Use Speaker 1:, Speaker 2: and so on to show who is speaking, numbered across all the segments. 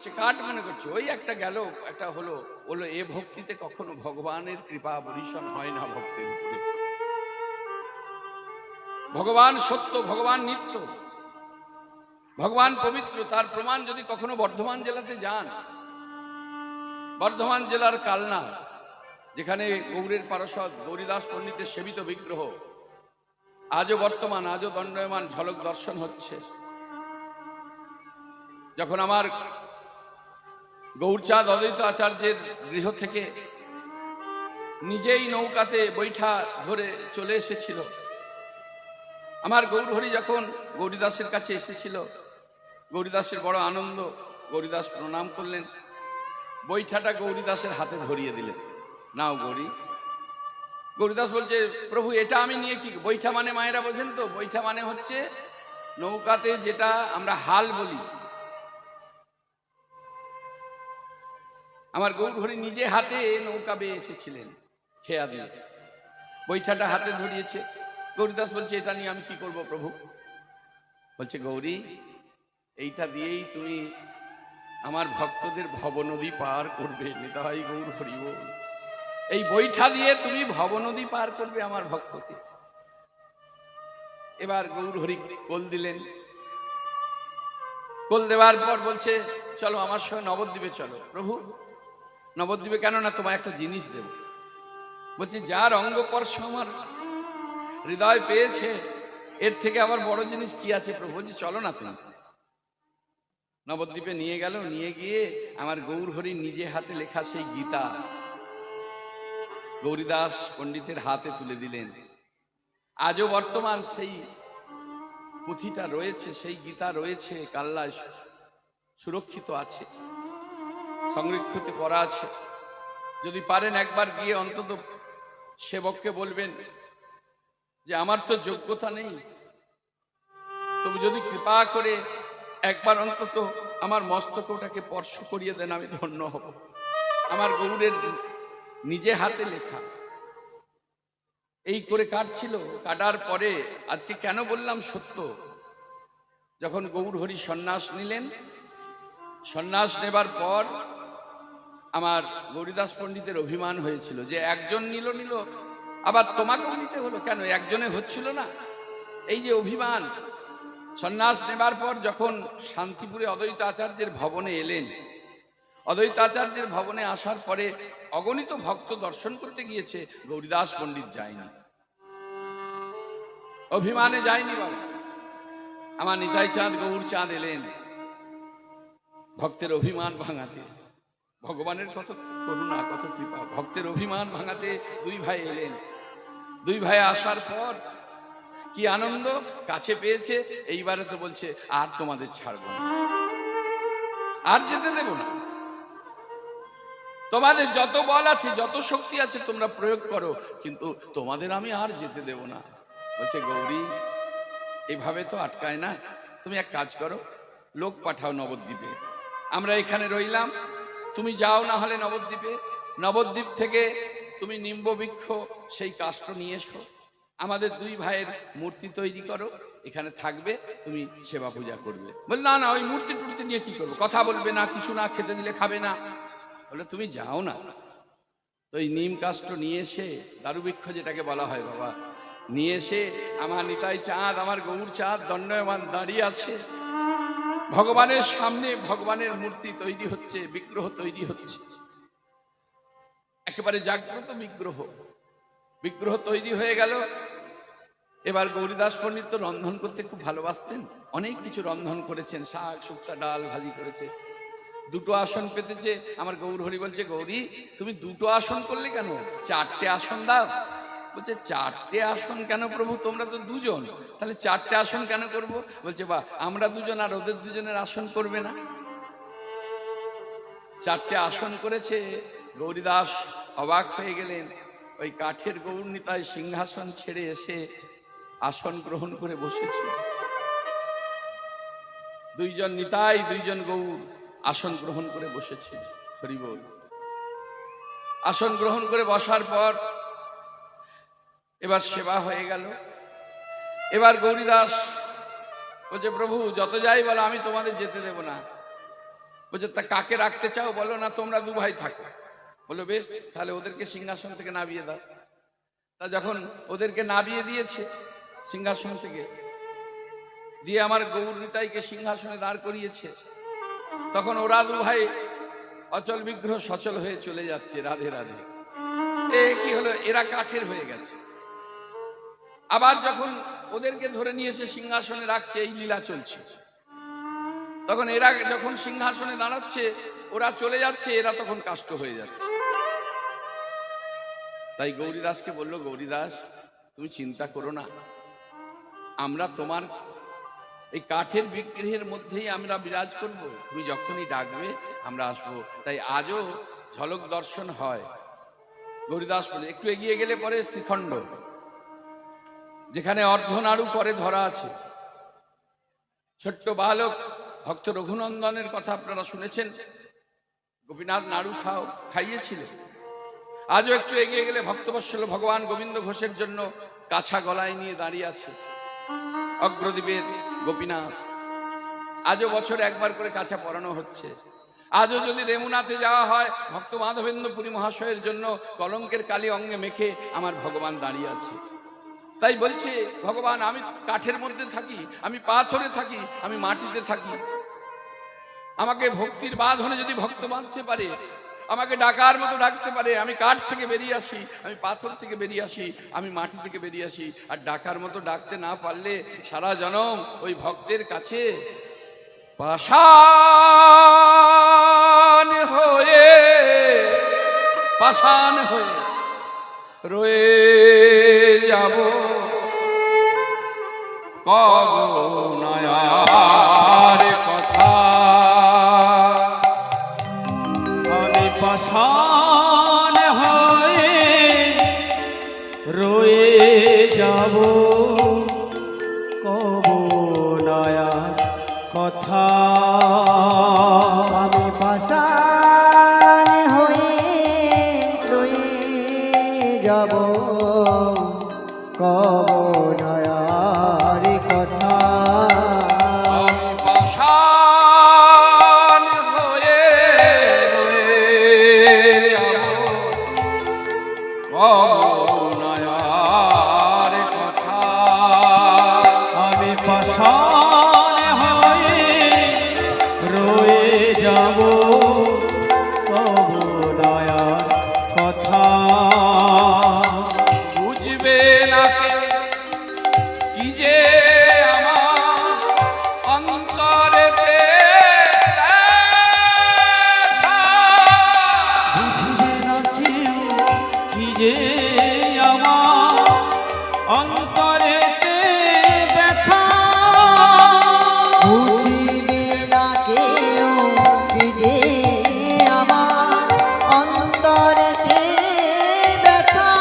Speaker 1: সে কাঠ মনে করছে, ওই একটা গেল, একটা হলো। বললো এ ভক্তিতে কখনো ভগবানের কৃপা বরিশন হয় না ভক্তের উপরে। ভগবান সত্য, ভগবান নিত্য, ভগবান পবিত্র। তার প্রমাণ যদি কখনো বর্ধমান জেলাতে যান, বর্ধমান জেলার কালনা, যেখানে গৌরের পার্ষদ গৌরীদাস পণ্ডিতের সেবিত বিগ্রহ আজও বর্তমান, আজও দণ্ডায়মান, ঝলক দর্শন হচ্ছে। যখন আমার গৌরচাঁদ অদ্বৈত আচার্যের গৃহ থেকে নিজেই নৌকাতে বৈঠা ধরে চলে এসেছিল, আমার গৌরহরি যখন গৌরীদাসের কাছে এসেছিল, গৌরীদাসের বড় আনন্দ। গৌরীদাস প্রণাম করলেন, বৈঠাটা গৌরীদাসের হাতে ধরিয়ে দিলেন, নাও গৌরী। গৌরীদাস বলছে, প্রভু এটা আমি নিয়ে কি? বৈঠা মানে মায়েরা বোঝেন তো, বৈঠা মানে হচ্ছে নৌকাতে যেটা আমরা হাল বলি। আমার গৌরহরি নিজে হাতে নৌকা বেয়ে এসেছিলেন খেয়া দিয়ে, বৈঠাটা হাতে ধরিয়েছে। গৌরীদাস বলছে, এটা নিয়ে আমি কি করব প্রভু? বলছে, গৌরী এইটা দিয়েই তুমি আমার ভক্তদের ভবনদী পার করবে। নিতাই গৌর হরি বল। এই বৈঠা দিয়ে তুমি ভবনদী পার করবে আমার ভক্তকে। এবার গৌর হরি কোল দিলেন। কোল দেওয়ার পর বলছে, চলো আমার সঙ্গে নবদ্বীপে চলো। প্রভু, নবদ্বীপে কেন না, তোমায় একটা জিনিস দেব। বলছে, যার অঙ্গস্পর্শ আমার হৃদয় পেয়েছে, এর থেকে আবার বড় জিনিস কি আছে প্রভু? বলছে, চলো না তুমি। নবদ্বীপে নিয়ে গেল। নিয়ে গিয়ে আমার গৌর হরি নিজে হাতে লেখা সেই গীতা গৌরীদাস পণ্ডিতের হাতে তুলে দিলেন। আজও বর্তমান সেই পুঁথিটা রয়েছে, সেই গীতা রয়েছে, কাল্লায় সুরক্ষিত আছে, সংরক্ষিত করা আছে। যদি পারেন একবার গিয়ে অন্তত সেবককে বলবেন যে আমার তো যোগ্যতা নেই, তবু যদি কৃপা করে একবার অন্তত আমার মস্তকে ওটাকে স্পর্শ করিয়ে দেন, আমি ধন্য হব। আমার গৌরের নিজে হাতে লেখা। এই করে কাটছিল। কাটার পরে আজকে কেন বললাম সত্য, যখন গৌর হরি সন্ন্যাস নিলেন, সন্ন্যাস নেবার পর আমার গৌরীদাস পণ্ডিতের অভিমান হয়েছিল যে একজন নিল, আবার তোমাকেও নিতে হলো কেন? একজনে হচ্ছিল না? এই যে অভিমান। সন্ন্যাস নেবার পর যখন শান্তিপুরে অদ্বৈত আচার্যের ভবনে এলেন, অদ্বৈত আচার্যের ভবনে আসার পরে অগণিত ভক্ত দর্শন করতে গিয়েছে, গৌরীদাস পণ্ডিত যায়নি, অভিমানে যায়নি। বাবা, আমার নিতাই চাঁদ গৌর চাঁদ এলেন ভক্তের অভিমান ভাঙাতে। ভগবানের কত করুণা, কত কৃপা! ভক্তের অভিমান ভাঙাতে দুই ভাই এলেন। দুই ভাই আসার পর কি আনন্দ! কাছে পেয়েছে। এইবারে তো বলছে, আর তোমাদের ছাড়বো না, আর যেতে দেব না। তোমাদের যত বল আছে, যত শক্তি আছে তোমরা প্রয়োগ করো, কিন্তু তোমাদের আমি আর যেতে দেব না। বলছে, গৌরী এভাবে তো আটকায় না, তুমি এক কাজ করো, লোক পাঠাও নবদ্বীপে, আমরা এখানে রইলাম, তুমি যাও না হলে নবদ্বীপে। নবদ্বীপ থেকে তুমি নিম্ববৃক্ষ সেই কাষ্ঠ নিয়ে এসো, আমাদের দুই ভাইয়ের মূর্তি তৈরি করো, এখানে থাকবে, তুমি সেবা পূজা করবে। বল, না না, ওই মূর্তি টুর্তি নিয়ে কি করবো? কথা বলবে না, কিছু না খেতে দিলে খাবে না। বলে, তুমি যাও না। তো এই নিম কাষ্ঠ নিয়ে এসে, দারুবৃক্ষ যেটাকে বলা হয় বাবা, নিয়ে এসে আমার নিতাই চাঁদ, আমার গৌর চাঁদ দণ্ডায়মান দাঁড়িয়ে আছে। ভগবানের সামনে ভগবানের মূর্তি তৈরি হচ্ছে, বিগ্রহ তৈরি হচ্ছে, একেবারে জাগ্রত বিগ্রহ। বিগ্রহ তৈরি হয়ে গেল। এবার গৌরীদাস পণ্ডিত তো রন্ধন করতে খুব ভালোবাসতেন, অনেক কিছু রন্ধন করেছেন, শাক শুক্তা ডাল ভাজি করেছে। দুটো আসন পেতেছে। আমার গৌর হরি বলছে, গৌরী তুমি দুটো আসন করলে কেন? চারটে আসন দাও। বলছে, চারটে আসন কেন প্রভু? তোমরা তো দুজন, তাহলে চারটে আসন কেন করব? বলছে, বা আমরা দুজন আর ওদের দুজনের আসন করবে না? চারটে আসন করেছে। গৌরীদাস অবাক হয়ে গেলেন। ওই কাঠের গৌর নিতাই সিংহাসন ছেড়ে এসে আসন গ্রহণ করে বসেছে। দুইজন নিতাই, দুইজন গৌর আসন গ্রহণ করে বসেছে। হরি বল। আসন গ্রহণ করে বসার পর এবার সেবা হয়ে গেল। এবার গৌরীদাস বলছে, প্রভু যত যাই বলো, আমি তোমাদের যেতে দেব না। বলছে তা কাকে রাখতে চাও? বলো না তোমরা দু ভাই থাকো। বললো বেশ, তাহলে ওদেরকে সিংহাসন থেকে নামিয়ে দাও। তা যখন ওদেরকে নামিয়ে দিয়েছে সিংহাসন থেকে, দিয়ে আমার গৌর নিতাইকে সিংহাসনে দাঁড় করিয়েছে, তখন ওরা দু ভাই অচল বিগ্রহ সচল হয়ে চলে যাচ্ছে। রাধে রাধে। এ কি হলো? এরা কাঠের হয়ে গেছে। আবার যখন ওদেরকে ধরে নিয়ে এসে সিংহাসনে রাখছে, এই লীলা চলছে। তখন এরা যখন সিংহাসনে দাঁড়াচ্ছে, ওরা চলে যাচ্ছে, এরা তখন কাষ্ট হয়ে যাচ্ছে। তাই গৌরীদাসকে বলল, গৌরীদাস তুমি চিন্তা করো না, আমরা তোমার এই কাঠের বিগ্রহের মধ্যেই আমরা বিরাজ করব, তুমি যখনই ডাকবে আমরা আসবো। তাই আজও ঝলক দর্শন হয়। গৌরীদাস বলে, একটু এগিয়ে গেলে পরে শ্রীখণ্ড, যেখানে অর্ধনাড়ু করে ধরা আছে। ছোট্ট বালক ভক্ত রঘুনন্দনের কথা আপনারা শুনেছেন, গোপীনাথ নাড়ু খাইয়েছিলেন। আজও একটু এগিয়ে গেলে ভক্তবৎসল ভগবান গোবিন্দ ঘোষের জন্য কাছা গলায় নিয়ে দাঁড়িয়ে আছে অগ্রদ্বীপের গোপীনাথ। আজও বছরে একবার করে কাছা পরানো হচ্ছে। আজও যদি রেমুনাতে যাওয়া হয়, ভক্ত মাধবেন্দ্র পুরী মহাশয়ের জন্য কলঙ্কের কালি অঙ্গে মেখে আমার ভগবান দাঁড়িয়ে আছে। তাই বলছে ভগবান, আমি কাঠের মধ্যে থাকি, আমি পাথরে থাকি, আমি মাটিতে থাকি, আমাকে ভক্তির বাঁধনে যদি ভক্ত বাঁধতে পারে, আমাকে ডাকার মতো ডাকতে পারে, আমি কাঠ থেকে বেরিয়ে আসি, আমি পাথর থেকে বেরিয়ে আসি, আমি মাটি থেকে বেরিয়ে আসি। আর ডাকার মতো ডাকতে না পারলে সারা জনম ওই ভক্তের কাছে পাষাণ হয়ে রয়ে যাব কগনায়ার কথা।
Speaker 2: আমি পাষাণ হয়ে রয়ে যাব কগনায়ার কথা।
Speaker 3: আমি পাষাণ হয়ে রয়ে যাব কগনায়ার কথা।
Speaker 1: আমি পাষাণ হয়ে রয়ে যাব কগনায়ার কথা।
Speaker 2: আমি পাষাণ হয়ে রয়ে যাব কগনায়ার কথা।
Speaker 1: বুঝবে না কে কি যে আমার অন্তরেতে ব্যথা।
Speaker 2: বুঝবে না কেউ কি যে আমার অন্তরেতে ব্যথা।
Speaker 3: বুঝিবে না কেউ কি যে আমার অন্তরেতে ব্যথা।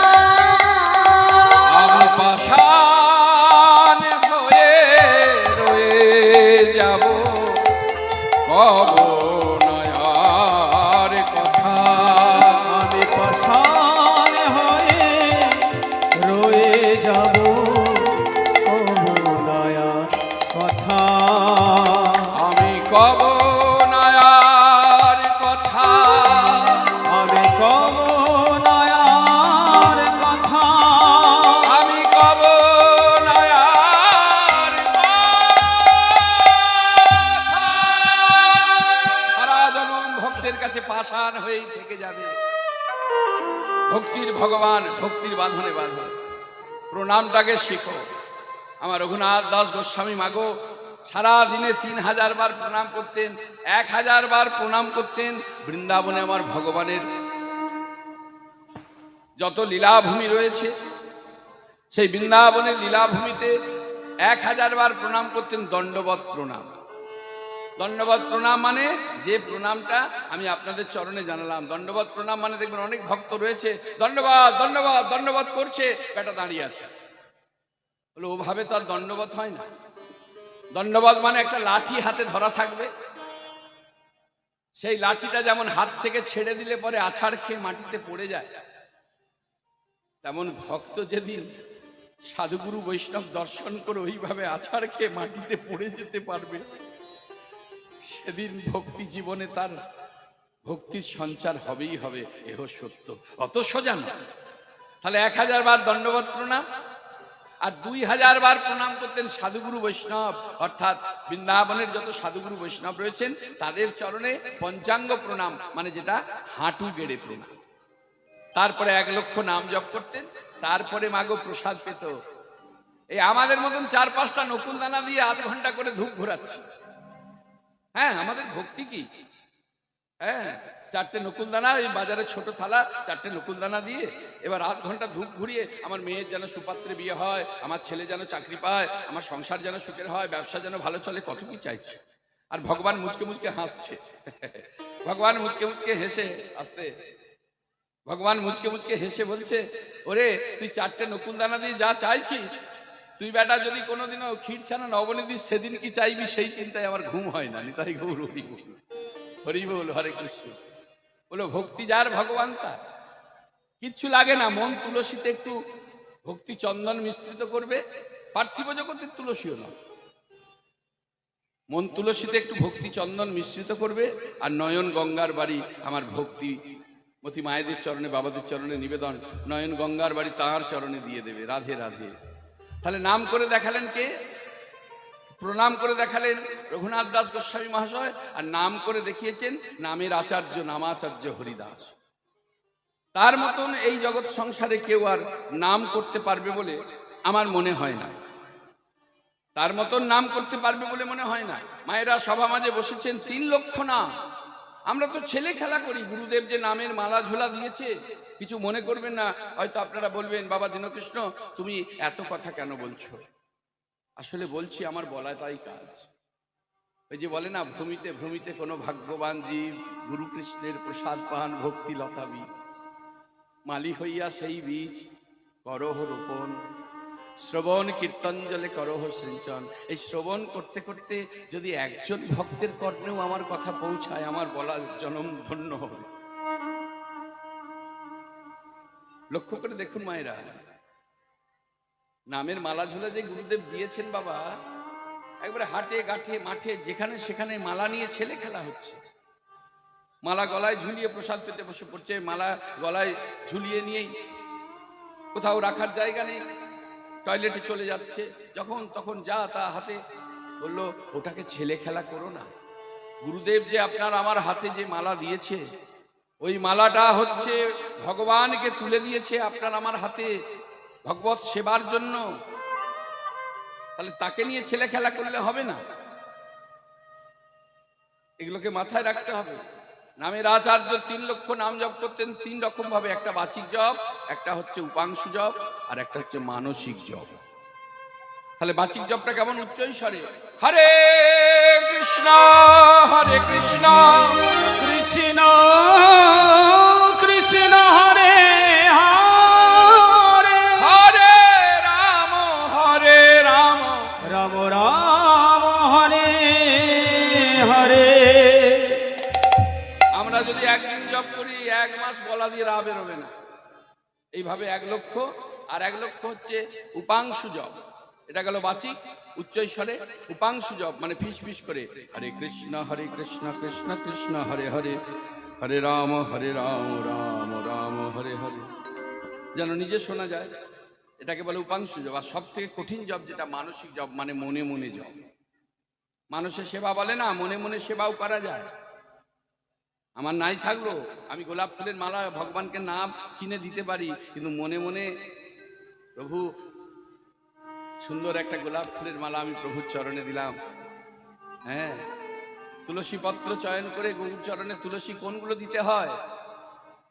Speaker 1: আমি পাষাণ হয়ে রয়ে যাব কগনায়ার কথা।
Speaker 2: আমি পাষাণ হয়ে রয়ে যাব কগনায়ার কথা।
Speaker 1: আমি কগনায়ার কথা।
Speaker 2: আমি কগনায়ার কথা।
Speaker 1: আমি কগনায়ার কথা। সারা জনম ভক্তের কাছে পাষাণ হয়েই থেকে যাবে। ভক্তির ভগবান ভক্তির বাঁধনে বাঁধো। প্রণামটাকে শিখো। আমার রঘুনাথ দাস গোস্বামী মাগো সারা দিনে 3000 বার প্রণাম করতেন, 1000 বার প্রণাম করতেন। বৃন্দাবনে আমার ভগবানের যত লীলাভূমি রয়েছে, সেই বৃন্দাবনের লীলাভূমিতে 1000 বার প্রণাম করতেন। দণ্ডবত প্রণাম। দণ্ডবত প্রণাম মানে যে প্রণামটা আমি আপনাদের চরণে জানালাম। দণ্ডবত প্রণাম মানে দেখবেন অনেক ভক্ত রয়েছে, দণ্ডবাদ দণ্ডবাদ দণ্ডবাদ করছে, বেটা দাঁড়িয়ে আছে। বলে ওভাবে তো আর দণ্ডবত হয় না। দণ্ডবাদ মানে একটা লাঠি হাতে ধরা থাকবে, সেই লাঠিটা যেমন হাত থেকে ছেড়ে দিলে পরে আছাড় খেয়ে মাটিতে পড়ে যায়, তেমন ভক্ত যেদিন সাধুগুরু বৈষ্ণব দর্শন করে ওইভাবে আছাড় খেয়ে মাটিতে পড়ে যেতে পারবে, সেদিন ভক্তি জীবনে তার ভক্তির সঞ্চার হবেই হবে, এহ সত্য। অত সোজা না। তাহলে 1000 বার দণ্ডবত প্রণাম, আর 2000 বার প্রণাম করতেন সাধুগুরু বৈষ্ণব, অর্থাৎ বৃন্দাবনের যত সাধুগুরু বৈষ্ণব রয়েছেন তাদের চরণে পঞ্চাঙ্গ প্রণাম, মানে যেটা হাঁটু গেড়ে প্রণাম। তারপরে 1 লক্ষ নাম জপ করতেন, তারপরে মাগো প্রসাদ পেত। এই আমাদের মতন 4-5টা নকুল দানা দিয়ে আধ ঘন্টা করে ধূপ ঘোরাচ্ছি। হ্যাঁ, আমাদের ভক্তি কি? হ্যাঁ, 4টে নকুল দানা, ওই বাজারে ছোট থালা 4টে নকুল দানা দিয়ে এবার আধ ঘন্টা ধূপ ঘুরিয়ে আমার মেয়ের যেন সুপাত্রে বিয়ে হয়, আমার ছেলে যেন চাকরি পায়, আমার সংসার যেন সুখের হয়, ব্যবসা যেন ভালো চলে, কত কি চাইছে। আর ভগবান মুচকে মুচকে হাসছে। ভগবান মুচকে মুচকে হেসে আসতে, ভগবান মুচকে মুচকে হেসে বলছে, ওরে তুই 4টে নকুল দানা দিয়ে যা চাইছিস, তুই বেটা যদি কোনোদিনও ক্ষীর ছানা নবনী দিস, সেদিন কি চাইবি সেই চিন্তায় আমার ঘুম হয় না। নিতাই গৌর হরি বল, হরি বল, হরে কৃষ্ণ। বলো ভক্তি যার ভগবান তার, কিচ্ছু লাগে না। মন তুলসীতে একটু ভক্তি চন্দন মিশ্রিত করবে, পার্থিব জগতে তুলসীও না, মন তুলসীতে একটু ভক্তি চন্দন মিশ্রিত করবে, আর নয়ন গঙ্গার বাড়ি আমার ভক্তি মতি মায়েদের চরণে, বাবাদের চরণে নিবেদন, নয়ন গঙ্গার বাড়ি তাঁর চরণে দিয়ে দেবে। রাধে রাধে। তাহলে নাম করে দেখালেন কে? প্রণাম করে দেখালেন রঘুনাথ দাস গোস্বামী মহাশয়, আর নাম করে দেখিয়েছেন নামের আচার্য নামাচার্য হরিদাস। তার মতন এই জগৎ সংসারে কেউ আর নাম করতে পারবে বলে আমার মনে হয় না, তার মতন নাম করতে পারবে বলে মনে হয় না। মায়েরা সভা মাঝে বসেছেন, 3 লক্ষ নাম। আমরা তো ছেলে খেলা করি, গুরুদেব যে নামের মালা ঝোলা দিয়েছে, কিছু মনে করবেন না। হয়তো আপনারা বলবেন, বাবা দীনকৃষ্ণ তুমি এত কথা কেন বলছো? আসলে বলছি, আমার বলা তাই কাজ। ওই যে বলে না, ভ্রমিতে ভ্রমিতে কোনো ভাগ্যবান জীব গুরু কৃষ্ণের প্রসাদ পান, ভক্তি লতাবি মালি হইয়া সেই বীজ করহ রোপণ, শ্রবণ কীর্তনজলে করহ সিঞ্চন। এই শ্রবণ করতে করতে যদি একজন ভক্তের কর্ণেও আমার কথা পৌঁছায়, আমার বলা জনম ধন্য হবে। লক্ষ্য করে দেখুন মায়েরা, নামের মালা ঝোলা যে গুরুদেব দিয়েছেন বাবা, একবারে হাটে ঘাটে মাঠে যেখানে সেখানে মালা নিয়ে ছেলে খেলা হচ্ছে। মালা গলায় ঝুলিয়ে প্রসাদ পেতে বসে পড়ছে, মালা গলায় ঝুলিয়ে নিয়েই কোথাও রাখার জায়গা নেই, টয়লেটে চলে যাচ্ছে, যখন তখন যা তা হাতে। বললো ওটাকে ছেলে খেলা করো না। গুরুদেব যে আপনার আমার হাতে যে মালা দিয়েছে, ওই মালাটা হচ্ছে ভগবানকে তুলে দিয়েছে আপনার আমার হাতে ভগবত সেবার জন্য। তাহলে তাকে নিয়ে ছেলে খেলা করলে হবে না, এগুলোকে মাথায় রাখতে হবে। নামের আচার্য 3 লক্ষ নাম জপ করতেন 3 রকম ভাবে, একটা বাচিক জপ, একটা হচ্ছে উপাংশু জপ, আর একটা হচ্ছে মানসিক জপ। তাহলে বাচিক জপটা কেমন? উচ্চই স্বরে হরে কৃষ্ণ হরে কৃষ্ণ
Speaker 2: কৃষ্ণ কৃষ্ণ হরে হরে,
Speaker 1: হরে রাম হরে রাম
Speaker 2: রাম রাম হরে হরে।
Speaker 1: আমরা যদি একদিন জপ করি, 1 মাস গলা দিয়ে রা বেরোবে না। এইভাবে 1 লক্ষ, আর 1 লক্ষ হচ্ছে উপাংশু জপ। এটা গেল বাচিক উচ্চৈস্বরে। উপাংশু জপ মানে ফিস ফিস করে হরে কৃষ্ণ কৃষ্ণ কৃষ্ণ হরে হরে, হরে রাম রাম রাম হরে হরে, যেন নিজে শোনা যায়। এটাকে বলে উপাংশু জপ। আর সব থেকে কঠিন জপ যেটা মানসিক জপ, মানে মনে মনে জপ। মানুষের সেবা বলে না, মনে মনে সেবাও করা যায়। আমার নাই থাকলো, আমি গোলাপ ফুলের মালা ভগবানকে নাম কিনে দিতে পারি, কিন্তু মনে মনে প্রভু সুন্দর একটা গোলাপ ফুলের মালা আমি প্রভুর চরণে দিলাম। হ্যাঁ, তুলসী পত্র চয়ন করে গরুর চরণে তুলসী কোনগুলো দিতে হয়?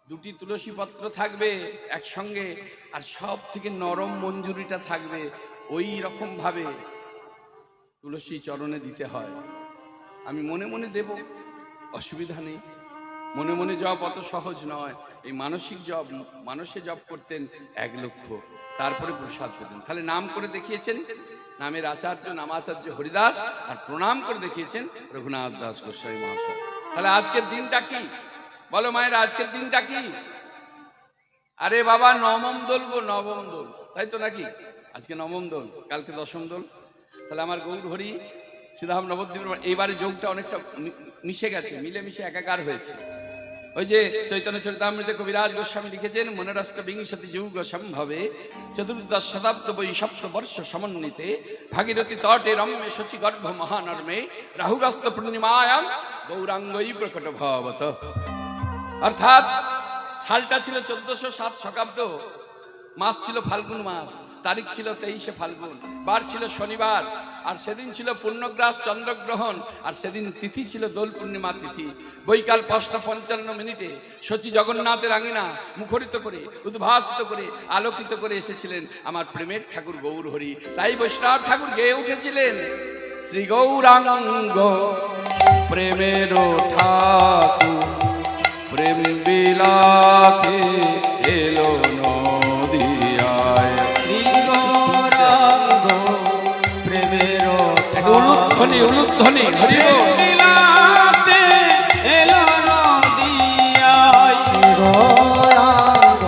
Speaker 1: 2টি তুলসী পত্র থাকবে একসঙ্গে, আর সব থেকে নরম মঞ্জুরিটা থাকবে। ওই রকম ভাবে তুলসী চরণে দিতে হয়। আমি মনে মনে দেব, অসুবিধা নেই। মনে মনে জপ অত সহজ নয়। এই মানসিক জপ, মানুষে জপ করতেন 1 লক্ষ, তারপরে প্রসাদ পেতেন। তাহলে নাম করে দেখিয়েছেন নামের আচার্য নামাচার্য হরিদাস, আর প্রণাম করে দেখিয়েছেন রঘুনাথ দাস গোস্বামী মহাশয়। তাহলে আজকের দিনটা কি বলো মায়ের? আজকের দিনটা কি? আরে বাবা, নবম দোল গো, নবম দোল, তাই তো নাকি? আজকে নবম দোল, কালকে 10ম দোল। তাহলে আমার গৌর হরি শ্রীধাম নবদ্বীপের এইবারে যোগটা অনেকটা মিশে গেছে, মিলেমিশে একাকার হয়েছে। ওই যে চৈতন্য চরিতামৃতে কবিরাজ গোস্বামী লিখেছেন, মনোরাষ্ট্র বিংশতি যুগ সম্ভবে চতুর্দশ শতাব্দ বৈ সপ্তবর্ষ সমন্বিতে ভাগীরথী তটে রম্যে শচী গর্ভ মহানর্মে রাহুগ্রস্ত পূর্ণিমায়াম গৌরাঙ্গই প্রকট ভবত। অর্থাৎ সালটা ছিল 1407 শকাব্দ, মাস ছিল ফাল্গুন মাস, তারিখ ছিল 23শে ফাল্গুন, বার ছিল শনিবার, আর সেদিন ছিল পূর্ণগ্রাস চন্দ্রগ্রহণ, আর সেদিন তিথি ছিল দোল পূর্ণিমা তিথি। বৈকাল 5:55 শচী জগন্নাথের আঙিনা মুখরিত করে, উদ্ভাসিত করে, আলোকিত করে এসেছিলেন আমার প্রেমের ঠাকুর গৌর হরি। তাই বৈষ্ণব ঠাকুর গেয়ে উঠেছিলেন, শ্রী গৌরাঙ্গ প্রেমের ঠাকুর প্রেম বিলাতে এলো নদিয়ায়।
Speaker 2: গৌরাঙ্গ প্রেমের
Speaker 1: উলুধ্বনি উলুধ্বনি হরি বল।
Speaker 2: বিলাতে এলো নদিয়ায়।
Speaker 3: গৌরাঙ্গ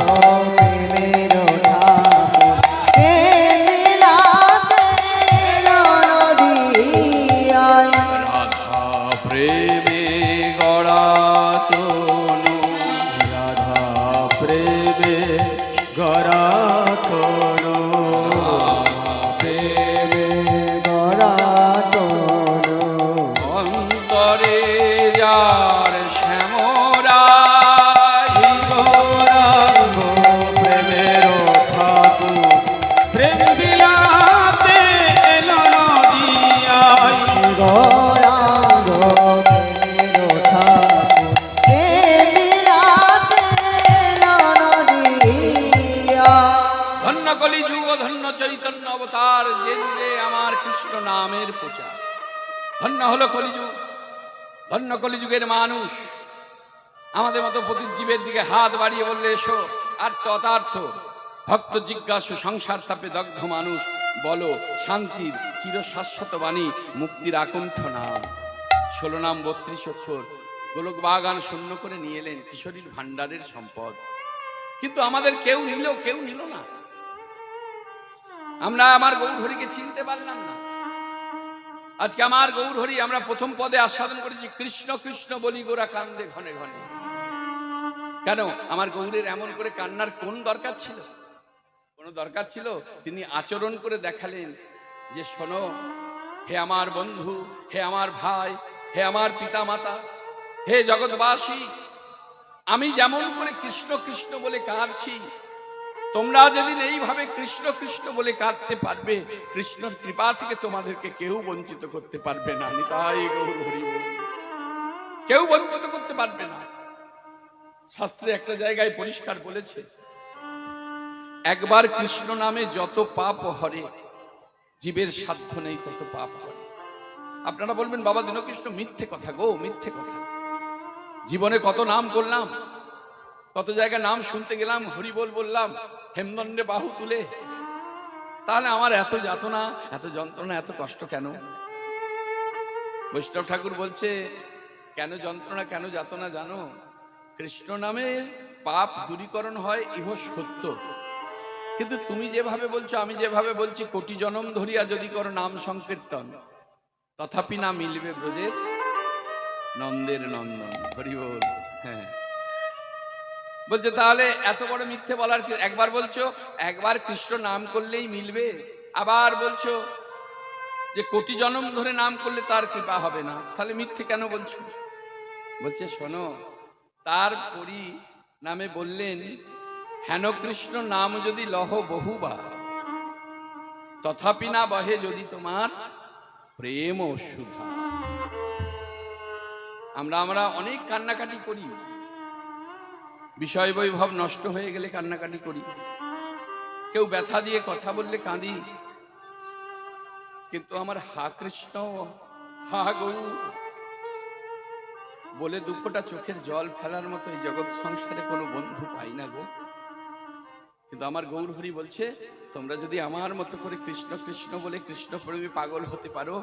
Speaker 3: প্রেমের ঠাকুর প্রেম বিলাতে এলো নদিয়ায়।
Speaker 1: রাধা প্রেমে গড়া তনু,
Speaker 2: রাধা প্রেমে গড়া তনু,
Speaker 1: প্রেমে
Speaker 3: গড়া তনু
Speaker 1: অন্তরে যার শ্যামরায়।
Speaker 2: গৌরাঙ্গ প্রেমের ঠাকুর প্রেম বিলাতে এলো নদিয়ায়।
Speaker 3: গৌরাঙ্গ প্রেমের ঠাকুর প্রেম বিলাতে এলো নদিয়ায়।
Speaker 1: ধন্য কলিযুগ ধন্য চৈতন্য অবতার, যে দিলে আমার কৃষ্ণ নামের প্রচার। ধন্য হলো কলিযুগ, ধন্য কলিযুগের মানুষ। আমাদের মতো প্রতিজীবের দিকে হাত বাড়িয়ে বললে এসো, আর তথার্থ ভক্ত জিজ্ঞাসু সংসার তাপে দগ্ধ মানুষ, বলো শান্তির চিরশাশ্বত বাণী, মুক্তির আকণ্ঠ নাম। 16 নাম 32 অক্ষর, গোলক বাগান শূন্য করে নিয়ে এলেন কিশোরীর ভান্ডারের সম্পদ। কিন্তু আমাদের কেউ নিল না। আমরা আমার গৌরহরিকে চিনতে পারলাম না। আজকে আমার গৌরহরি আমরা প্রথম পদে আস্বাদন করেছি, কৃষ্ণ কৃষ্ণ বলি গোরা কান্দে ঘনে ঘনে। কেন আমার গৌরের এমন করে কান্নার কোন দরকার ছিল? কোন দরকার ছিল? তিনি আচরণ করে দেখালেন যে শোনো হে আমার বন্ধু, হে আমার ভাই, হে আমার পিতা মাতা, হে জগৎবাসী, আমি যেমন করে কৃষ্ণ কৃষ্ণ বলে কাঁদছি, তোমরা যেদিন এইভাবে কৃষ্ণ কৃষ্ণ বলে কাঁদতে পারবে, কৃষ্ণর কৃপা থেকে তোমাদেরকে কেউ বঞ্চিত করতে পারবে না। নিতাই গৌর হরি বল। কেউ বঞ্চিত করতে পারবে না। শাস্ত্রে একটা জায়গায় পরিষ্কার বলেছে, একবার কৃষ্ণ নামে যত পাপ হরে, জীবের সাধ্য নেই তত পাপ হরে। আপনারা বলবেন বাবা দীনকৃষ্ণ মিথ্যে কথা গো, মিথ্যে কথা। জীবনে কত নাম করলাম, কত জায়গায় নাম শুনতে গেলাম, হরি বল বললাম হেমদণ্ডে বাহু তুলে, তাহলে আমার এত যাতনা, এত যন্ত্রণা, এত কষ্ট কেন? বৈষ্ণব ঠাকুর বলছে কেন যন্ত্রণা, কেন যাতনা জানো? কৃষ্ণ নামে পাপ দূরীকরণ হয়, ইহ সত্য। কিন্তু তুমি যেভাবে বলছো, আমি যেভাবে বলছি, কোটি জনম ধরিয়া যদি করো নাম সংকীর্তন, তথাপি না মিলবে ব্রজের নন্দের নন্দন। হরি বল। হ্যাঁ, বলছে তাহলে এত বড় মিথ্যে বলার কি? একবার বলছো একবার কৃষ্ণ নাম করলেই মিলবে, আবার বলছো যে কোটি জনম ধরে নাম করলে তার কৃপা হবে না, তাহলে মিথ্যে কেন বলছো? বলছে শোনো, তার পরি নামে বললেন, হেন কৃষ্ণ নাম যদি লহ বহুবার, তথাপি না বহে যদি তোমার প্রেম ও সুধা। আমরা অনেক কান্নাকাটি করি, বিষয় বৈভব নষ্ট হয়ে গেলে কান্নাকাটি করি, কেউ ব্যথা দিয়ে কথা বললে কাঁদি। কিন্তু আমার হা কৃষ্ণ হা গৌর বলে দুঃখটা চোখের জল ফেলার মতো এই জগৎ সংসারে কোনো বন্ধু পাই না গো। কিন্তু আমার গৌর হরি বলছে, তোমরা যদি আমার মতো করে কৃষ্ণ কৃষ্ণ বলে কৃষ্ণ প্রেমে পাগল হতে পারো,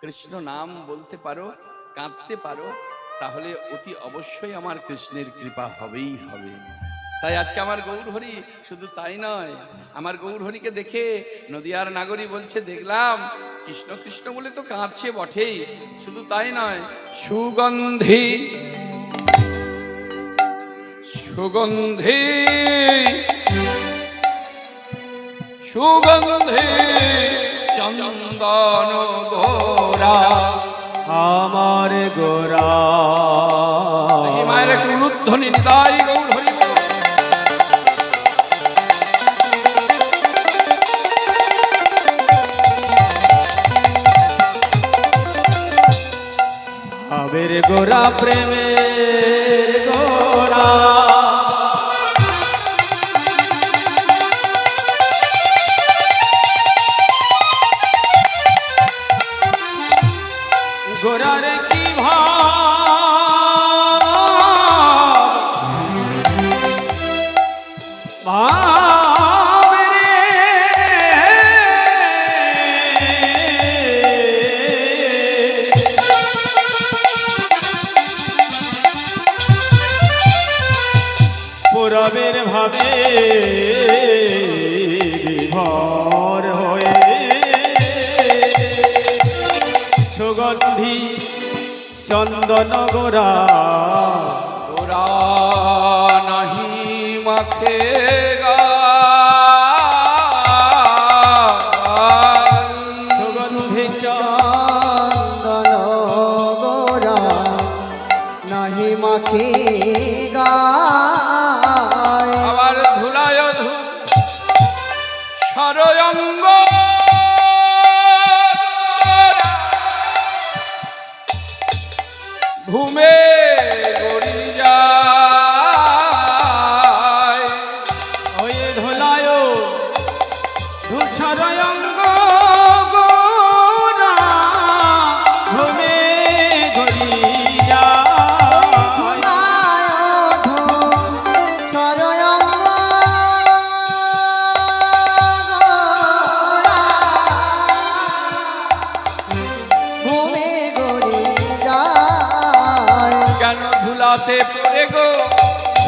Speaker 1: কৃষ্ণ নাম বলতে পারো, কাঁদতে পারো, তাহলে অতি অবশ্যই আমার কৃষ্ণের কৃপা হবেই হবে। তাই আজকে আমার গৌর হরি শুধু তাই নয়, আমার গৌর হরিকে দেখে নদিয়ার নাগরী বলছে, দেখলাম কৃষ্ণ কৃষ্ণ বলে তো কাঁদছে বটেই, শুধু তাই নয়, সুগন্ধি সুগন্ধি সুগন্ধি চন্দন ঘোরা।
Speaker 2: আমার গোরা
Speaker 1: এই মায়ের একটু উলুধ্বনি নিতাই গৌর হরি বল।
Speaker 2: ভাবের গোরা প্রেমের গোরা গোরার কি ভাব রে পুরবের ভাবে বিভোর হয়ে সুগন্ধি চন্দন গোরা
Speaker 1: গোরা নাহি মাখে গা
Speaker 2: সুগন্ধি
Speaker 3: চন্দন গোরা নাহি মাখে গায়।
Speaker 1: আবার ধুলায় ধু সরয়ঙ্গ ঘুমে গড়ি যায়।
Speaker 2: ওই ধোলায় ধূসরয়ঙ্গ গোরা ঘুমে গড়ি যায়।
Speaker 1: কেন ধুলাতে পড়ে গো,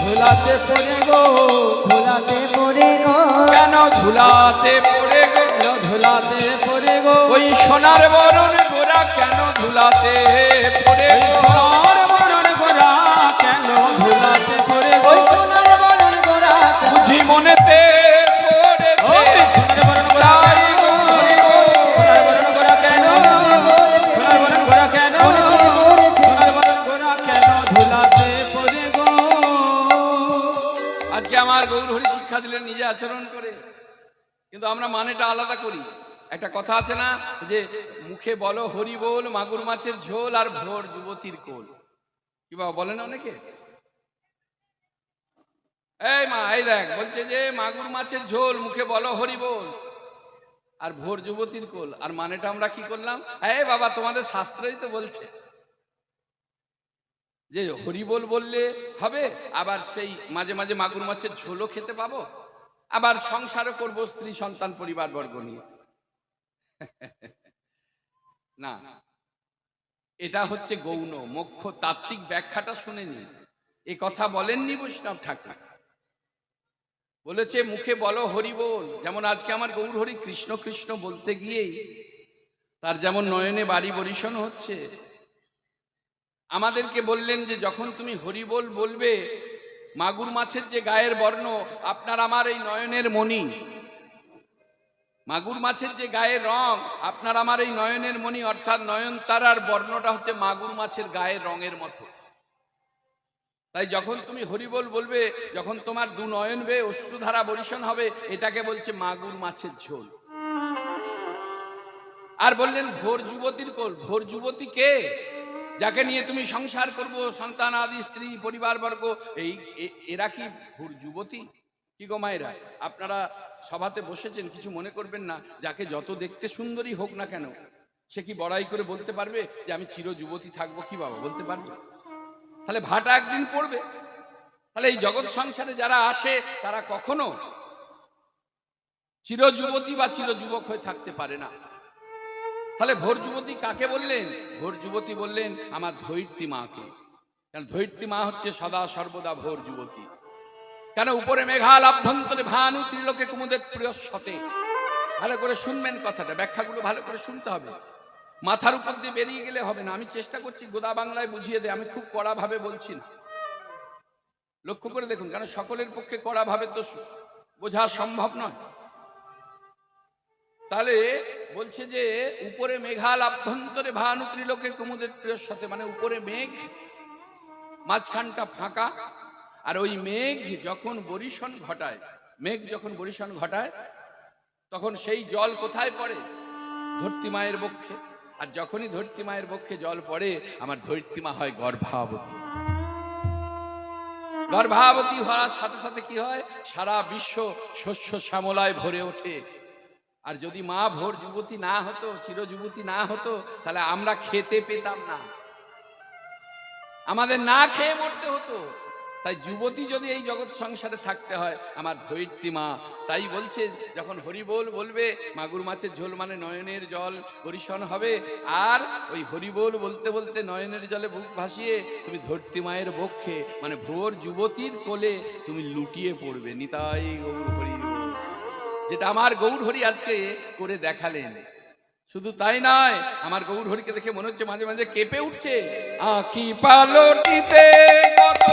Speaker 2: ধুলাতে পড়ে গো
Speaker 3: ভোলাতে পড়ে গো,
Speaker 1: কেন ধুলাতে পড়ে গো,
Speaker 2: ধুলাতে পড়ে গো
Speaker 1: ওই সোনার বরণ গোরা কেন ধুলাতে পড়ে
Speaker 2: ওই
Speaker 1: গো।
Speaker 2: সোনার বরণ গোরা কেন ধুলাতে পড়ে গো
Speaker 3: ওই সোনার বরণ গোরা
Speaker 1: বুঝি মনেতে
Speaker 2: ওই
Speaker 1: পড়েছে
Speaker 2: সোনার বরণ গোরা
Speaker 1: তাই গো হরি বল।
Speaker 2: সোনার বরণ গোরা কেন সোনার বরণ গোরা কেন সোনার বরণ গোরা কেন ধুলাতে পড়ে গো।
Speaker 1: আজকে আমার গৌর হরি শিক্ষা দিলেন নিজে আচরণ করে, কিন্তু আমরা মানেটা আলাদা করি। একটা কথা আছে না যে মুখে বলো হরি বল, মাগুর মাছের ঝোল আর ভোর যুবতীর কোল। কি বাবা বলেন অনেকে? এই মা এই দেখ বলছে যে মাগুর মাছের ঝোল, মুখে বলো হরি বল, আর ভোর যুবতীর কোল। আর মানেটা আমরা কি করলাম? এই বাবা তোমাদের শাস্ত্রই তো বলছে যে হরিবোল বললে হবে, আবার সেই মাঝে মাঝে মাগুর মাছের ঝোলও খেতে পাবো, আবার সংসারও করবো স্ত্রী সন্তান পরিবার বর্গ নিয়ে। না, এটা হচ্ছে গৌণ। মোক্ষ তাত্ত্বিক ব্যাখ্যাটা শুনেনি, এ কথা বলেননি বৈষ্ণব ঠাকুর। বলেছে মুখে বলো হরি বল। যেমন আজকে আমার গৌর হরি কৃষ্ণ কৃষ্ণ বলতে গিয়েই তার যেমন নয়নে বাড়ি বরিশন হচ্ছে, আমাদেরকে বললেন যে যখন তুমি হরি বল বলবে, মাগুর মাছের যে গায়ের বর্ণ আপনার আমার এই নয়নের মণি, মাগুর মাছের যে গায়ের রং আপনার আমার এই নয়নের মণি, অর্থাৎ নয়নতারার বর্ণটা হচ্ছে মাগুর মাছের গায়ের রঙের মতো। তাই যখন তুমি হরিবোল বলবে, যখন তোমার দু নয়ন বেয়ে অশ্রুধারা বরিশন হবে, এটাকে বলছে মাগুর মাছের ঝোল। আর বললেন ভোর যুবতীর কোল। ভোর যুবতী কে? যাকে নিয়ে তুমি সংসার করবো, সন্তান আদি স্ত্রী পরিবার বর্গ, এই এরা কি ভোর যুবতী? কি গো মায়েরা, আপনারা সভাতে বসেছেন, কিছু মনে করবেন না। যাকে যত দেখতে সুন্দরী হোক না কেন, সে কি বড়াই করে বলতে পারবে যে আমি চির যুবতী থাকবো? কি বাবা বলতে পারবে? তাহলে ভাটা একদিন পড়বে। তাহলে এই জগৎ সংসারে যারা আসে তারা কখনো চির যুবতী বা চির যুবক হয়ে থাকতে পারে না। তাহলে ভোর যুবতী কাকে বললেন? ভোর যুবতী বললেন আমার ধৈর্যী মাকে। কারণ ধৈর্যী মা হচ্ছে সদা সর্বদা ভোর যুবতী। কেন? উপরে মেঘাল, অভ্যন্তরে ভানু, ত্রিলোকে কুমুদের প্রিয় সতে। ভালো করে শুনবেন কথাটা, ব্যাখ্যাগুলো ভালো করে শুনতে হবে, মাথার উপর দিয়ে বেরিয়ে গেলে হবে না। আমি চেষ্টা করছি গোদা বাংলায় বুঝিয়ে দেয়, আমি খুব কড়া ভাবে বলছি না, লক্ষ্য করে দেখুন, কারণ সকলের পক্ষে কড়া ভাবে তো বোঝা সম্ভব নয়। তাহলে বলছে যে উপরে মেঘাল আভ্যন্তরে ভানু ত্রিলোকে কুমুদের প্রিয়র সাথে, মানে উপরে মেঘ, মাঝখানটা ফাঁকা, আর ওই মেঘ যখন বরিশন ঘটায়, মেঘ যখন বরিশন ঘটায় তখন সেই জল কোথায় পড়ে? ধরতী মায়ের বক্ষে। আর যখনই ধরতী মায়ের বক্ষে জল পড়ে, আমার ধরতী মা হয় গর্ভাবতী। গর্ভাবতী হওয়ার সাথে সাথে কি হয়? সারা বিশ্ব শস্য শ্যামলায় ভরে ওঠে। আর যদি মা ভোর যুবতী না হতো, চির যুবতী না হতো, তাহলে আমরা খেতে পেতাম না, আমাদের না খেয়ে মরতে হতো। তাই যুবতী যদি এই জগৎ সংসারে থাকতে হয়, আমার ধরিত্রী মা। তাই বলছে যখন হরিবোল বলবে, মাগুর মাছের ঝোল মানে নয়নের জল বরিশন হবে, আর ওই হরিবোল বলতে বলতে নয়নের জলে বুক ভাসিয়ে তুমি ধরিত্রী মায়ের বক্ষে, মানে ভোর যুবতীর কোলে তুমি লুটিয়ে পড়বে। নিতাই গৌর হরি, যেটা আমার গৌর হরি আজকে করে দেখালেন। শুধু তাই নয়, আমার গৌর হরিকে দেখে মনে হচ্ছে মাঝে মাঝে কেঁপে উঠছে। আঁখি পালটিতে কত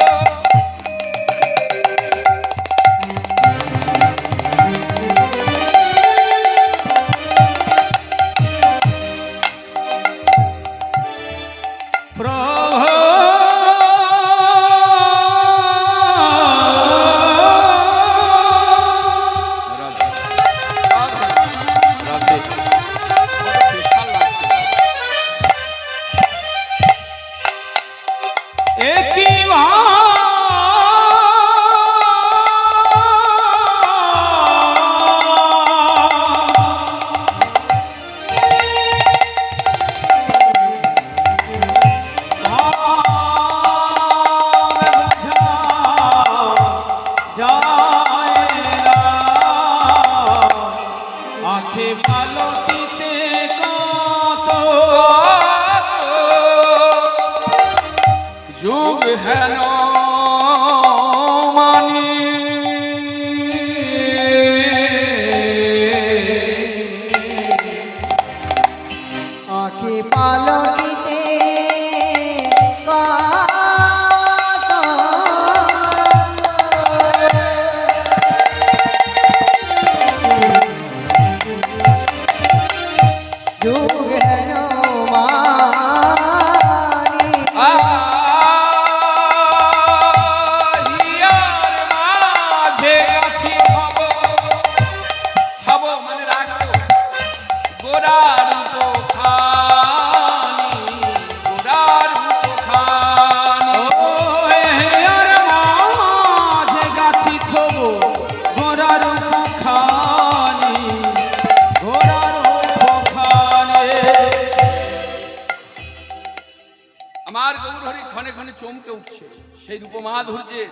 Speaker 1: যুগ হেন মানি
Speaker 3: আঁখি পালটিতে যুগ হেন মানি
Speaker 1: আমার গৌর হরি ক্ষণে ক্ষণে চমকে উঠছে সেই রূপমাধুর্যে।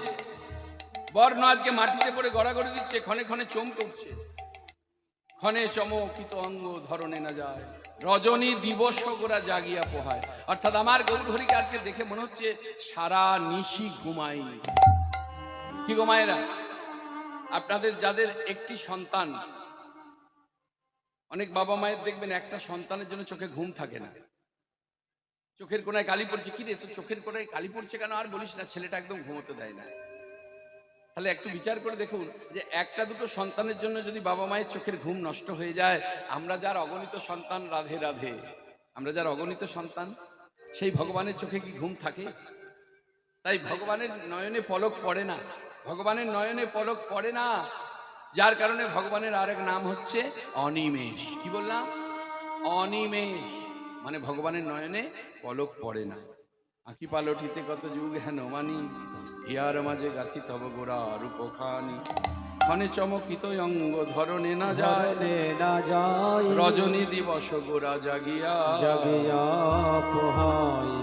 Speaker 1: বর্ণ আজকে মাটিতে পড়ে গড়াগড়ি দিচ্ছে, ক্ষণে ক্ষণে চমকে উঠছে। ক্ষণে চমকিত অঙ্গ ধরনে না যায়, রজনী দিবস গোরা জাগিয়া পোহায়। অর্থাৎ আমার গৌর হরিকে আজকে দেখে মনে হচ্ছে সারা নিশি ঘুমায়নি। কি গো মায়েরা, আপনাদের যাদের একটি সন্তান, অনেক বাবা মায়ের দেখবেন একটা সন্তানের জন্য চোখে ঘুম থাকে না, চোখের কোনায় কালি পড়ছে। কি রে, তো চোখের কোনায় কালি পড়ছে কেন? আর বলিস না, ছেলেটা একদম ঘুমোতে দেয় না। তাহলে একটু বিচার করে দেখুন যে একটা দুটো সন্তানের জন্য যদি বাবা মায়ের চোখের ঘুম নষ্ট হয়ে যায়, আমরা যার অগণিত সন্তান, রাধে রাধে, আমরা যার অগণিত সন্তান, সেই ভগবানের চোখে কি ঘুম থাকে? তাই ভগবানের নয়নে পলক পড়ে না, ভগবানের নয়নে পলক পড়ে না, যার কারণে ভগবানের আরেক নাম হচ্ছে অনিমেষ। কি বললাম? অনিমেষ, মানে ভগবানের নয়নে পলক পড়ে না। আঁখি পালটিতে কত যুগ হেন মানি, ইহার মাঝে গাথি তব গোরা রূপখানি। ক্ষণে চমকিত অঙ্গ ধরনে না যায়, রজনী দিবস গোরা জাগিয়া
Speaker 2: পোহায়।